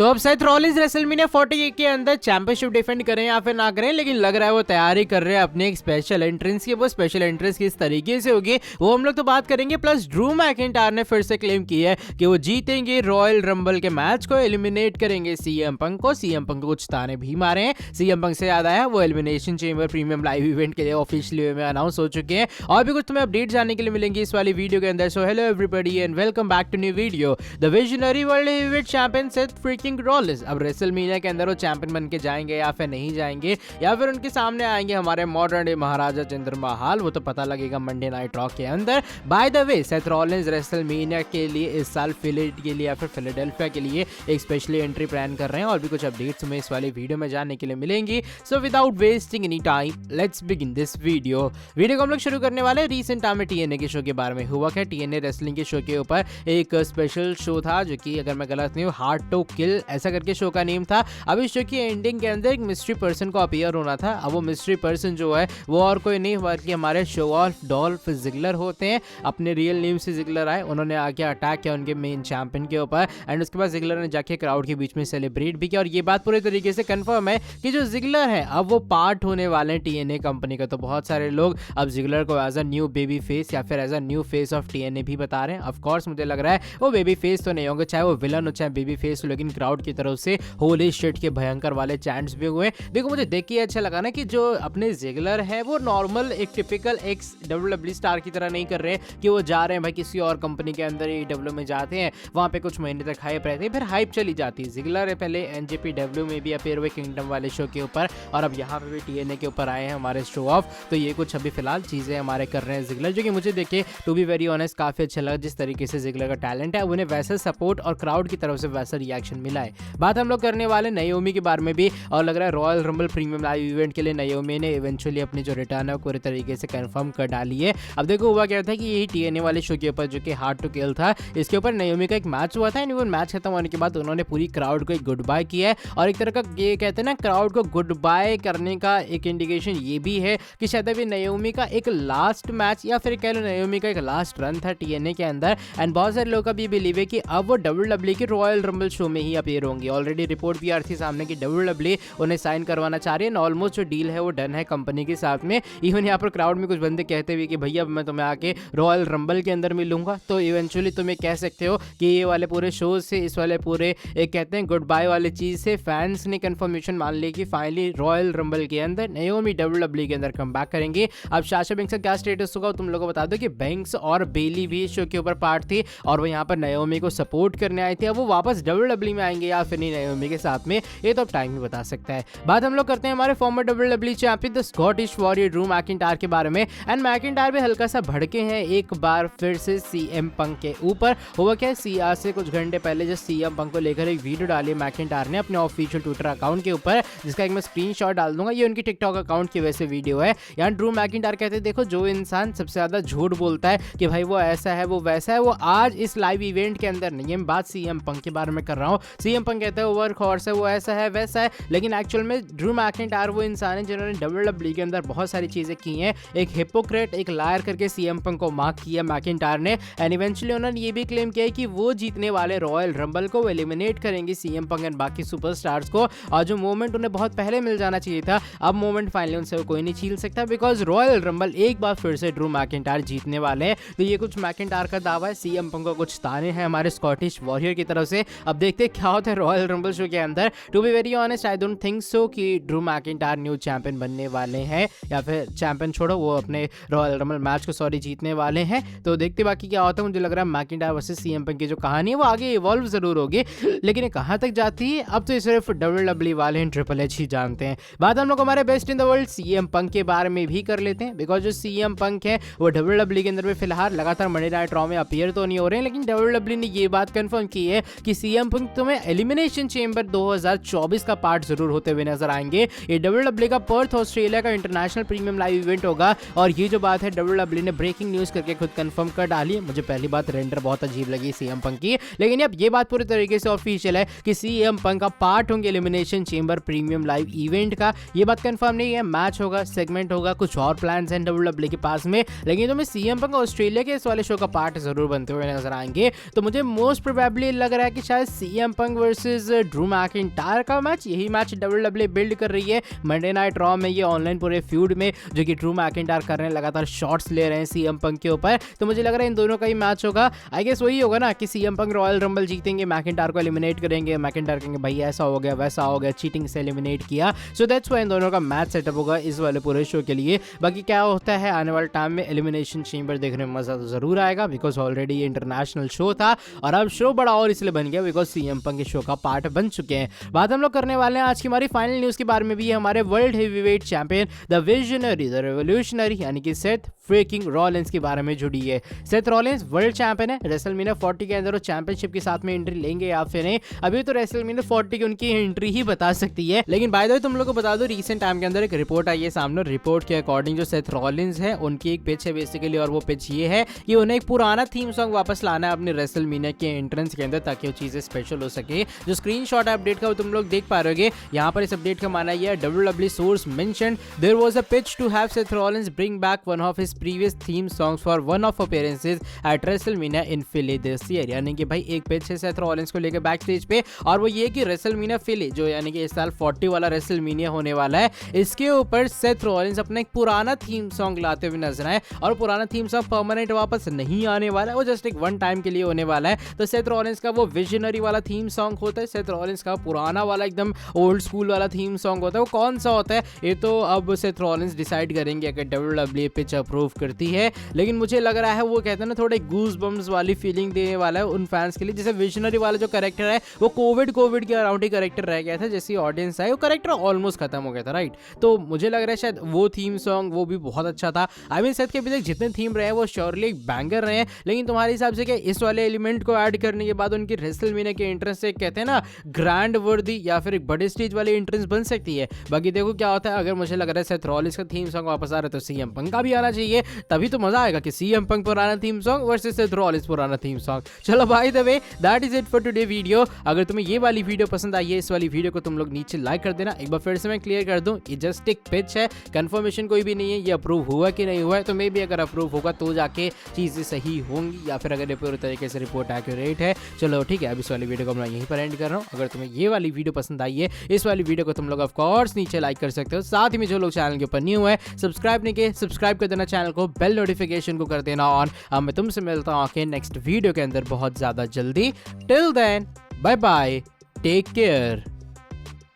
तो अब Seth Rollins WrestleMania 48 के अंदर चैंपियनशिप डिफेंड करें या फिर ना करें, लेकिन लग रहा है वो तैयारी कर रहे हैं अपने एक स्पेशल एंट्रेंस की। वो स्पेशल एंट्रेंस किस तरीके से होगी वो हम लोग तो बात करेंगे। प्लस ड्रू मैकिंटायर ने फिर से क्लेम किया है कि वो जीतेंगे रॉयल रंबल के मैच को, एलिमिनेट करेंगे सीएम पंक को। सीएम पंक को कुछ ताने भी मारे हैं। सीएम पंक से याद आया वो elimination chamber premium live event के लिए ऑफिशियली में अनाउंस हो चुके हैं। और भी कुछ तुम्हें अपडेट जानने के लिए मिलेंगे इस वाली वीडियो के अंदर। So hello everybody and welcome back to new video. The visionary world heavyweight champion Seth freaking Rollins अब रेसलमेनिया के अंदर वो चैंपियन बन के जाएंगे या फिर नहीं जाएंगे, या फिर उनके सामने आएंगे हमारे मॉडर्न डे महाराजा जिंदर महाल, वो तो पता लगेगा मंडे नाइट रॉ के अंदर। By the way Seth Rollins WrestleMania के लिए इस साल फिलेट के लिए या फिर फिलाडेल्फिया के लिए एक स्पेशली एंट्री प्लान कर रहे हैं। और भी कुछ अपडेट्स हमें इस वाली वीडियो में जानने के लिए मिलेंगी। So without wasting any time let's begin this video को हम लोग शुरू करने वाले। रिसेंट टाइम में टीएनए के शो के बारे में हुआ क्या। टीएनए रेसलिंग के शो के ऊपर एक स्पेशल शो था जो कि अगर मैं गलत नहीं हूँ हार्ड टू किल ऐसा करके शो का नेम था। अब इस शो की एंडिंग के अंदर एक मिस्ट्री पर्सन को अपीयर होना था। अब वो मिस्ट्री पर्सन जो है वो और कोई नहीं बल्कि हमारे शो ऑफ डॉल्फ जिगलर होते हैं। अपने रियल नेम से जिगलर आए, उन्होंने आके अटैक किया उनके मेन चैंपियन के ऊपर एंड उसके बाद जिगलर ने जाके क्राउड के बीच में सेलिब्रेट भी किया। और ये बात पूरे तरीके से कंफर्म है कि जो जिगलर है अब वो पार्ट होने वाले हैं टीएनए कंपनी का। तो बहुत सारे लोग अब जिगलर को as a new baby face या फिर as a new face of TNA भी बता रहे हैं। ऑफ कोर्स मुझे लग रहा है वो बेबी फेस तो नहीं होंगे, चाहे वो विलन हो चाहे बेबी फेस हो, लेकिन क्राउड की तरफ से होली शिट के भयंकर वाले चैंट्स भी हुए। देखो मुझे देख के अच्छा लगा ना कि जो अपने जिगलर है वो नॉर्मल एक टिपिकल एक्स डब्ल्यूडब्ल्यू स्टार की तरह नहीं कर रहे कि वो जा रहे हैं भाई किसी और कंपनी के अंदर एडब्ल्यू में जाते हैं, वहां पे कुछ महीने तक हाइप रहती है फिर हाइप चली जाती है। जिगलर है पहले एनजेपीडब्ल्यू में भी अपीयर हुए किंगडम वाले शो के ऊपर, और अब यहाँ पे भी टीएनए के ऊपर आए हैं हमारे शो ऑफ। तो ये कुछ अभी फिलहाल चीजें हमारे कर रहे हैं जिगलर, जो कि मुझे देखे टू बी वेरी ऑनेस्ट काफी अच्छा लगा। जिस तरीके से जिगलर का टैलेंट है उन्हें वैसे सपोर्ट और क्राउड की तरफ से वैसा रिएक्शन मिला है। बात हम लोग करने वाले नाओमी के बारे में भी, और लग रहा है royal rumble premium live event के लिए नाओमी ने इवेंचुअली अपनी जो रिटर्न है पूरे तरीके से कंफर्म कर डाली है। अब देखो हुआ क्या था कि यही टीएनए वाले शो के ऊपर जो कि हार्ड टू किल था, इसके ऊपर नाओमी का एक मैच हुआ था एंड वो मैच खत्म होने के बाद उन्होंने पूरी क्राउड को एक गुड बाय किया है। और एक तरह का ये कहते हैं ना क्राउड को गुड बाय करने का एक इंडिकेशन ये भी है कि शायद अभी नाओमी का एक लास्ट मैच या फिर कह लो नाओमी का एक लास्ट रन था टीएनए के अंदर। एंड बहुत सारे लोग का भी बिलीव है कि अब वो डब्ल्यूडब्ल्यू के रॉयल रंबल शो में ही अपीयर होंगे। ऑलरेडी रिपोर्ट भी आ रही थी सामने कि डब्ल्यूडब्ल्यू उन्हें साइन करवाना चाह रही है। ऑलमोस्ट जो डील है वो डन है कंपनी के साथ में। इवन यहाँ पर क्राउड में कुछ बंदे कहते हुए कि भैया मैं तुम्हें आके रॉयल रंबल के अंदर मिलूंगा। तो इवेंचुअली तुम कह सकते हो कि ये वाले पूरे शो से इस वाले पूरे एक कहते हैं गुड बाय वाली चीज से फैंस ने कंफर्मेशन मान ली कि फाइनली रॉयल रंबल के अंदर नाओमी डब्ल्यूडब्ल्यू के अंदर कम बैक करेंगे। अब साशा बैंक्स का क्या स्टेटस होगा तुम लोगों को बता दो कि बैंक्स और बेली भी शो के ऊपर पार्ट थी और वो यहाँ पर नाओमी को सपोर्ट करने आए थे। अब वो वापस डब्ल्यूडब्ल्यू में आएंगे या फिर नहीं नाओमी के साथ में, ये तो अब टाइम ही बता सकता है। बात हम लोग करते हैं हमारे former WWE champion the Scottish warrior Drew McIntyre के बारे में। एंड मैकिंटायर भी हल्का सा भड़के हैं एक बार फिर से सीएम पंक के ऊपर। हुआ क्या सीआर से कुछ घंटे पहले जो सीएम पंक को लेकर एक वीडियो डाली मैकिंटायर ने अपने ऑफिशियल ट्विटर अकाउंट के ऊपर, जिसका एक मैं स्क्रीनशॉट डाल दूंगा। ये उनकी टिकटॉक अकाउंट की वैसे वीडियो है। यहाँ ड्रू मैकिंटायर कहते हैं देखो जो इंसान सबसे ज्यादा झूठ बोलता है कि भाई वो ऐसा है वो वैसा है, वो आज इस लाइव इवेंट के अंदर नहीं है। मैं बात सीएम पंक के बारे में कर रहा हूँ। सीएम पंक कहते हैं वर्क हॉर्स है, वो ऐसा है वैसा है, लेकिन एक्चुअल में ड्रू मैकिंटायर वो इंसान है जिन्होंने डब्ल्यूडब्ल्यू के अंदर बहुत सारी चीजें की हैं। एक हिपोक्रेट एक लायर करके सीएम पंक को मार्क किया मैकिंटायर ने। एंड इवेंचुअली उन्होंने ये भी क्लेम किया कि वो जीतने वाले रॉयल रंबल को एलिमिनेट करेंगे सीएम पंक एंड बाकी सुपरस्टार्स को। और जो मोमेंट उन्हें बहुत पहले मिल जाना चाहिए था, अब मोमेंट फाइनली उनसे कोई नहीं छीन सकता बिकॉज रॉयल रंबल एक बार फिर से ड्रू मैकिंटायर जीतने वाले हैं। तो ये कुछ मैकिंटायर का दावा है। सीएम पंक को कुछ ताने हैं हमारे स्कॉटिश वॉरियर की तरफ से। अब देखते हैं क्या होता है रॉयल रंबल शो के अंदर। To be very honest I don't think so कि ड्रू मैकिंटायर न्यू चैंपियन बनने वाले हैं, या फिर चैंपियन छोड़ो वो अपने रॉयल रंबल मैच को जीतने वाले हैं। तो देखते बाकी क्या होता है। मुझे लग रहा है मैकिंटायर वर्सेस सीएम पंक की जो कहानी है वो आगे इवॉल्व जरूर होगी, लेकिन ये कहां तक जाती है अब तो ये सिर्फ डब्ल्यूडब्ल्यू वाले ट्रिपल एच ही जानते हैं। बात हम लोग हमारे best in the world CM Punk के बारे में भी कर लेते हैं बिकॉज जो सीएम पंक है वो डब्ल्यूडब्ल्यू के अंदर में फिलहाल लगातार मंडे नाइट रॉ में अपीयर तो नहीं हो रहे हैं, लेकिन डब्ल्यूडब्ल्यू ने ये बात कंफर्म की है कि सीएम पंक तुम्हें एलिमिनेशन चेंबर 2024 का पार्ट जरूर होते हुए नजर आएंगे। ये डब्ल्यूडब्ल्यू का पर्थ ऑस्ट्रेलिया का इंटरनेशनल प्रीमियम लाइव इवेंट होगा। और ये जो बात है डब्ल्यूडब्ल्यू ने ब्रेकिंग न्यूज करके खुद कंफर्म कर डाली है। मुझे पहली बात रेंडर बहुत अजीब लगी सीएम पंक की, लेकिन अब ये बात पूरी तरीके से ऑफिशियल है कि सीएम पंक का पार्ट होंगे elimination chamber premium live event का। ये बात कंफर्म नहीं है, मैच होगा, सेगमेंट होगा, कुछ और प्लान्स हैं डब्ल्यूडब्ल्यू के पास में, लेकिन तो मैं सीएम पंक ऑस्ट्रेलिया के इस वाले शो का पार्ट जरूर बनते हुए नजर आएंगे। तो मुझे मोस्ट प्रोबेबली लग रहा है कि शायद सीएम पंक पंग वर्सेस ड्रू मैकिंटायर का मैच। यही मैच WWE बिल्ड कर रही है मंडे नाइट रॉ में, ये ऑनलाइन पूरे फ्यूड में, जो कि ड्रू मैकिंटायर कर रहे हैं, लगातार शॉट्स ले रहे हैं सीएम पंग के ऊपर। तो मुझे लग रहा है इन दोनों का ही मैच होगा। आई गेस वही होगा ना कि सीएम पंग रॉयल रंबल जीतेंगे, मैकिंटायर को एलिमिनेट करेंगे, मैकिंटायर कहेंगे भाई ऐसा हो गया वैसा हो गया, चीटिंग से एलिमिनेट किया। सो दैट्स व्हाई इन दोनों का मैच सेटअप होगा इस वाले पूरे शो के लिए। बाकी क्या होता है आने वाले टाइम में, एलिमिनेशन चेंबर देखने में मजा तो जरूर आएगा, बिकॉज ऑलरेडी ये इंटरनेशनल शो था और अब शो बड़ा और इसलिए बन गया बिकॉज सीएम पंग के शो का पार्ट बन चुके हैं। बात हम लोग करने वाले हैं आज की हमारी फाइनल न्यूज के बारे में भी है, हमारे world heavyweight champion the visionary the revolutionary यानी कि सेथ फ्रीकिंग रॉलिंस के बारे में जुड़ी है। सेथ रॉलिंस वर्ल्ड चैंपियन है, रेसलमेनिया 40 के अंदर वो चैंपियनशिप के साथ में एंट्री लेंगे या फिर नहीं, अभी तो रेसलमेनिया 40 की उनकी एंट्री ही बता सकती है। लेकिन बाय द वे तुम लोग को बता दो, रिसेंट टाइम के अंदर एक रिपोर्ट आई है सामने, रिपोर्ट के अकॉर्डिंग जो सेथ रॉलिंस है उनकी एक पिच है बेसिकली, और वो पिच ये है कि उन्हें एक पुराना थीम सॉन्ग वापस लाना है अपने रेसलमेनिया के एंट्रेंस के अंदर, ताकि वो चीजें स्पेशल हो सके। जो स्क्रीनशॉट अपडेट का तुम लोग देख पा रहे हो, यहाँ पर इस अपडेट का माना यह है, WWE source mentioned there was a pitch to have Seth Rollins bring back one of his previous theme songs for one of appearances at WrestleMania in Philly this year। यानी कि भाई एक पिच है Seth Rollins को लेकर back stage पे, और वो ये कि रेसलमेनिया फिली जो यानी कि इस साल 40 वाला रेसलमेनिया होने वाला है, इसके ऊपर सेथ रॉलिंस अपना एक पुराना थीम सॉन्ग लाते हुए नजर आए। और पुराना थीम सॉन्ग परमानेंट वापस नहीं आने वाला है, वो जस्ट एक वन टाइम के लिए होने वाला है। तो सेथ रॉलिंस का वो विजनरी वाला थीम सॉन्ग होता है, सेथ रॉलिंस का पुराना वाला एकदम ओल्ड स्कूल वाला थीम सॉन्ग होता है, वो कौन सा होता है ये तो अब सेथ रॉलिंस डिसाइड करेंगे अगर WWE पिच अप्रूव करती है। लेकिन मुझे लग रहा है वो कहते हैं ना थोड़े गूज बम्स वाली फीलिंग देने वाला है उन फैंस के लिए। जैसे विजनरी वाला जो कैरेक्टर है वो कोविड के अराउंड ही कैरेक्टर रह गया था, जैसी ऑडियंस है वो कैरेक्टर ऑलमोस्ट खत्म हो गया था, राइट। तो मुझे लग रहा है शायद वो थीम सॉन्ग वो भी बहुत अच्छा था। आई मीन सेथ के अभी तक जितने थीम रहे हैं वो श्योरली एक बैंगर रहे हैं, लेकिन तुम्हारे हिसाब से क्या इस वाले एलिमेंट को ऐड करने के बाद उनकी रेसलमेनिया के एंट्रेंस से कहते हैं ना ग्रैंड वर्दी या फिर एक बड़े स्टेज वाली एंट्रेंस बन सकती है। बाकी देखो क्या होता है। अगर मुझे लग रहा है सेथ रॉलिंस का थीम सॉन्ग वापस आ रहा है तो सीएम पंग का भी आना चाहिए, तभी तो मजा आएगा कि सीएम पंग पुराना theme song versus Seth Rollins पुराना थीम सॉन्ग। चलो by the way that is it for today video. अगर तुम्हें ये वाली वीडियो पसंद आई है, इस वाली वीडियो को तुम लोग नीचे लाइक कर देना। एक बार फिर से मैं क्लियर कर दूं, ये जस्ट एक पिच है, कंफर्मेशन कोई भी नहीं है ये अप्रूव हुआ कि नहीं हुआ है। तो मे भी अगर अप्रूव होगा तो जाके चीजें सही होंगी, या फिर अगर पूरे तरीके से रिपोर्ट एक्यूरेट है। चलो ठीक है, अब इस वाली वीडियो को मैं यहीं पर एंड कर रहा हूँ। अगर तुम्हें ये वाली वीडियो पसंद आई है, इस वाली वीडियो को तुम लोग ऑफ कोर्स नीचे लाइक कर सकते हो। साथ ही में जो लोग चैनल के ऊपर न्यू है, सब्सक्राइब नहीं किए, सब्सक्राइब कर देना चैनल को, बेल नोटिफिकेशन को कर देना ऑन। अब मैं तुमसे मिलता हूँ आके नेक्स्ट वीडियो के अंदर बहुत ज्यादा जल्दी। Till then bye bye, take care.